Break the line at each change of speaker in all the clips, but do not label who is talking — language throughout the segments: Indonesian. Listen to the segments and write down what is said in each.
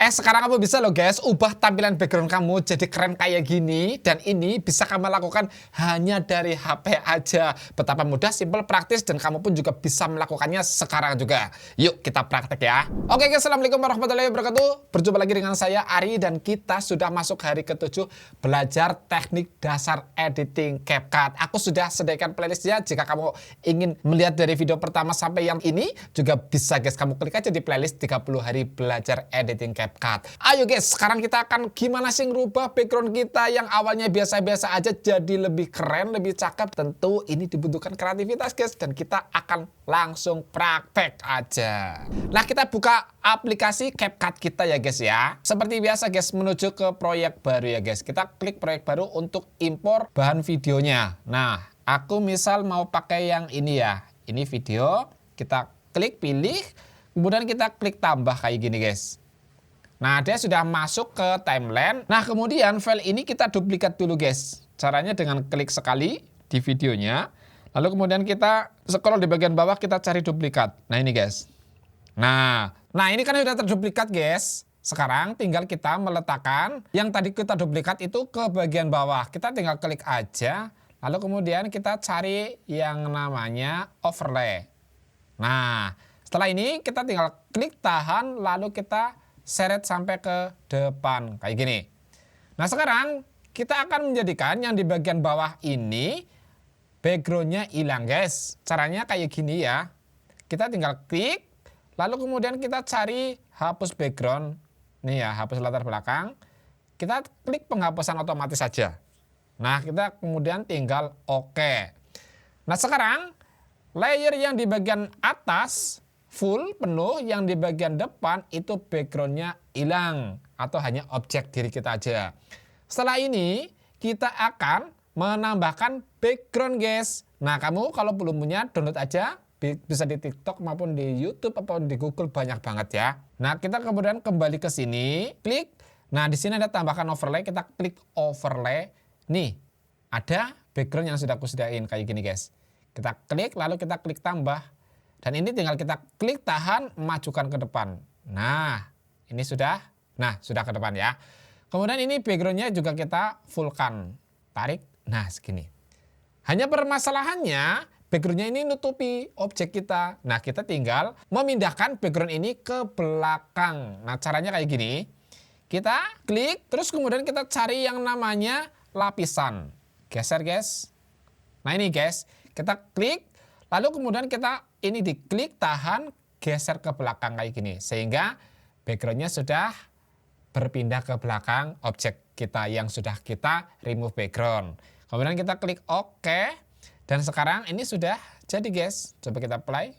Sekarang kamu bisa loh guys, ubah tampilan background kamu jadi keren kayak gini. Dan ini bisa kamu lakukan hanya dari HP aja. Betapa mudah, simple, praktis, dan kamu pun juga bisa melakukannya sekarang juga. Yuk kita praktek ya. Oke guys, assalamualaikum warahmatullahi wabarakatuh. Berjumpa lagi dengan saya Ari, dan kita sudah masuk hari ke-7 belajar teknik dasar editing CapCut. Aku sudah sediakan playlistnya. Jika kamu ingin melihat dari video pertama sampai yang ini, juga bisa guys, kamu klik aja di playlist 30 hari belajar editing CapCut. Ayo guys, sekarang kita akan gimana sih ngerubah background kita yang awalnya biasa-biasa aja jadi lebih keren, lebih cakep. Tentu ini dibutuhkan kreativitas guys, dan kita akan langsung praktek aja. Nah, kita buka aplikasi CapCut kita ya guys ya. Seperti biasa guys, menuju ke proyek baru ya guys. Kita klik proyek baru untuk impor bahan videonya. Nah, aku misal mau pakai yang ini ya. Ini video, kita klik pilih, kemudian kita klik tambah kayak gini guys. Nah, dia sudah masuk ke timeline. Nah, kemudian file ini kita duplikat dulu guys. Caranya dengan klik sekali di videonya. Lalu kemudian kita scroll di bagian bawah, kita cari duplikat. Nah, ini guys. Nah ini kan sudah terduplikat guys. Sekarang tinggal kita meletakkan yang tadi kita duplikat itu ke bagian bawah. Kita tinggal klik aja. Lalu kemudian kita cari yang namanya overlay. Nah, setelah ini kita tinggal klik tahan, lalu kita seret sampai ke depan kayak gini. Nah, sekarang kita akan menjadikan yang di bagian bawah ini backgroundnya hilang guys. Caranya kayak gini ya. Kita tinggal klik, lalu kemudian kita cari hapus background. Nih ya, hapus latar belakang. Kita klik penghapusan otomatis saja. Nah, kita kemudian tinggal oke. Nah, sekarang layer yang di bagian atas full penuh, yang di bagian depan itu backgroundnya hilang atau hanya objek diri kita aja. Setelah ini kita akan menambahkan background guys. Nah, kamu kalau belum punya download aja, bisa di TikTok maupun di YouTube ataupun di Google, banyak banget ya. Nah, kita kemudian kembali ke sini, klik. Nah, di sini ada tambahkan overlay, kita klik overlay. Nih, ada background yang sudah aku sediain kayak gini guys. Kita klik, lalu kita klik tambah. Dan ini tinggal kita klik tahan, majukan ke depan. Nah, ini sudah. Nah, sudah ke depan ya. Kemudian ini backgroundnya juga kita fullkan. Tarik, nah segini. Hanya permasalahannya, backgroundnya ini nutupi objek kita. Nah, kita tinggal memindahkan background ini ke belakang. Nah, caranya kayak gini. Kita klik, terus kemudian kita cari yang namanya lapisan. Geser guys. Nah, ini guys, kita klik. Lalu kemudian kita ini diklik, tahan, geser ke belakang kayak gini. Sehingga backgroundnya sudah berpindah ke belakang objek kita yang sudah kita remove background. Kemudian kita klik OK. Dan sekarang ini sudah jadi guys. Coba kita play.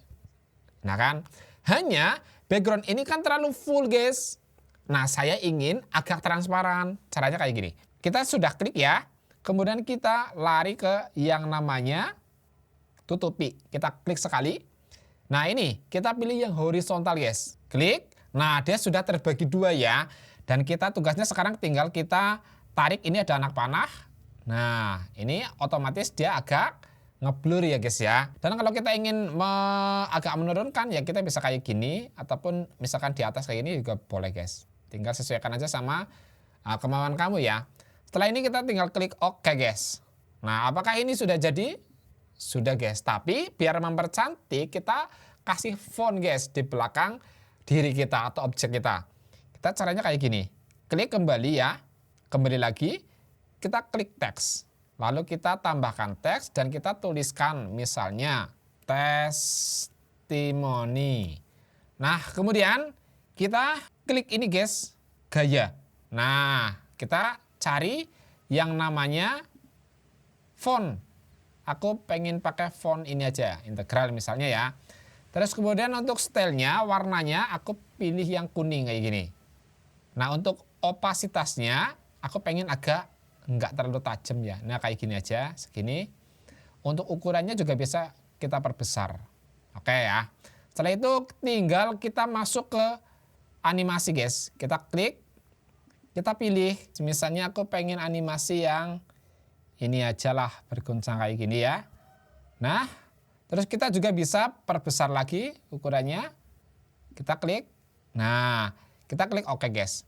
Nah kan, hanya background ini kan terlalu full guys. Nah, saya ingin agak transparan. Caranya kayak gini. Kita sudah klik ya. Kemudian kita lari ke yang namanya tutupi. Kita klik sekali. Nah, ini kita pilih yang horizontal guys. Klik. Nah, dia sudah terbagi dua ya. Dan kita tugasnya sekarang tinggal kita tarik. Ini ada anak panah. Nah, ini otomatis dia agak ngeblur ya guys ya. Dan kalau kita ingin agak menurunkan ya, kita bisa kayak gini. Ataupun misalkan di atas kayak gini juga boleh guys. Tinggal sesuaikan aja sama kemauan kamu ya. Setelah ini kita tinggal klik OK guys. Nah, apakah ini sudah jadi? Sudah guys, tapi biar mempercantik kita kasih font guys di belakang diri kita atau objek kita. Kita caranya kayak gini. Klik kembali ya. Kembali lagi. Kita klik teks. Lalu kita tambahkan teks dan kita tuliskan misalnya testimoni. Nah, kemudian kita klik ini guys, gaya. Nah, kita cari yang namanya font. Aku pengen pakai font ini aja, integral misalnya ya. Terus kemudian untuk stylenya, warnanya aku pilih yang kuning kayak gini. Nah, untuk opasitasnya aku pengen agak nggak terlalu tajam ya. Nah, kayak gini aja, segini. Untuk ukurannya juga bisa kita perbesar. Oke ya. Setelah itu tinggal kita masuk ke animasi guys. Kita klik, kita pilih. Misalnya aku pengen animasi yang ini aja lah, berguncang kayak gini ya. Nah, terus kita juga bisa perbesar lagi ukurannya. Kita klik. Nah, Kita klik oke guys.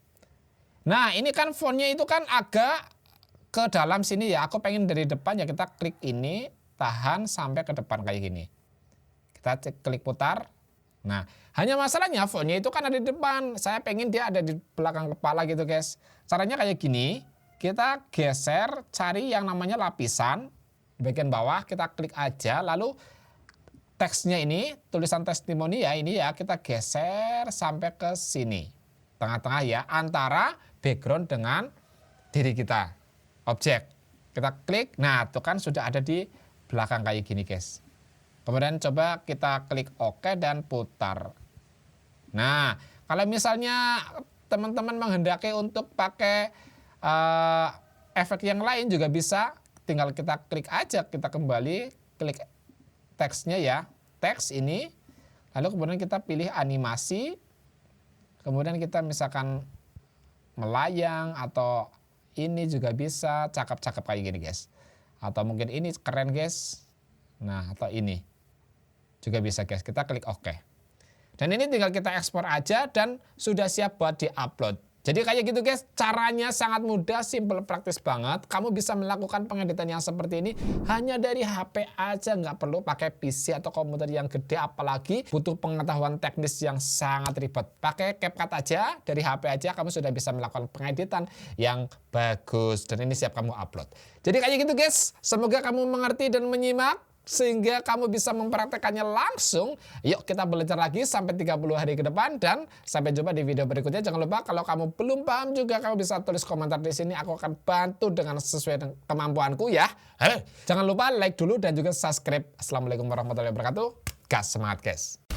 Nah ini kan fontnya itu kan agak ke dalam sini ya. Aku pengen dari depan ya, kita klik ini, tahan sampai ke depan kayak gini. Kita klik putar. Nah hanya masalahnya fontnya itu kan ada di depan. Saya pengen dia ada di belakang kepala gitu guys. Caranya kayak gini. Kita geser, cari yang namanya lapisan. Di bagian bawah kita klik aja. Lalu teksnya ini, tulisan testimoni ya, ini ya kita geser sampai ke sini. Tengah-tengah ya, antara background dengan diri kita. Objek. Kita klik, nah itu kan sudah ada di belakang kayak gini guys. Kemudian coba kita klik OK dan putar. Nah, kalau misalnya teman-teman menghendaki untuk pakai efek yang lain juga bisa. Tinggal kita klik aja, kita kembali, klik teksnya ya, teks ini. Lalu kemudian kita pilih animasi. Kemudian kita misalkan melayang atau ini juga bisa, cakep-cakep kayak gini guys. Atau mungkin ini keren guys. Nah atau ini juga bisa guys, kita klik OK. Dan ini tinggal kita ekspor aja dan sudah siap buat di-upload. Jadi kayak gitu guys, caranya sangat mudah, simple, praktis banget. Kamu bisa melakukan pengeditan yang seperti ini hanya dari HP aja, nggak perlu pakai PC atau komputer yang gede, apalagi butuh pengetahuan teknis yang sangat ribet. Pakai CapCut aja, dari HP aja kamu sudah bisa melakukan pengeditan yang bagus. Dan ini siap kamu upload. Jadi kayak gitu guys, semoga kamu mengerti dan menyimak, sehingga kamu bisa mempraktekannya langsung. Yuk kita belajar lagi sampai 30 hari ke depan dan sampai jumpa di video berikutnya. Jangan lupa kalau kamu belum paham juga kamu bisa tulis komentar di sini. Aku akan bantu dengan sesuai dengan kemampuanku ya. Jangan lupa like dulu dan juga subscribe. Assalamualaikum warahmatullahi wabarakatuh. Gas, semangat guys.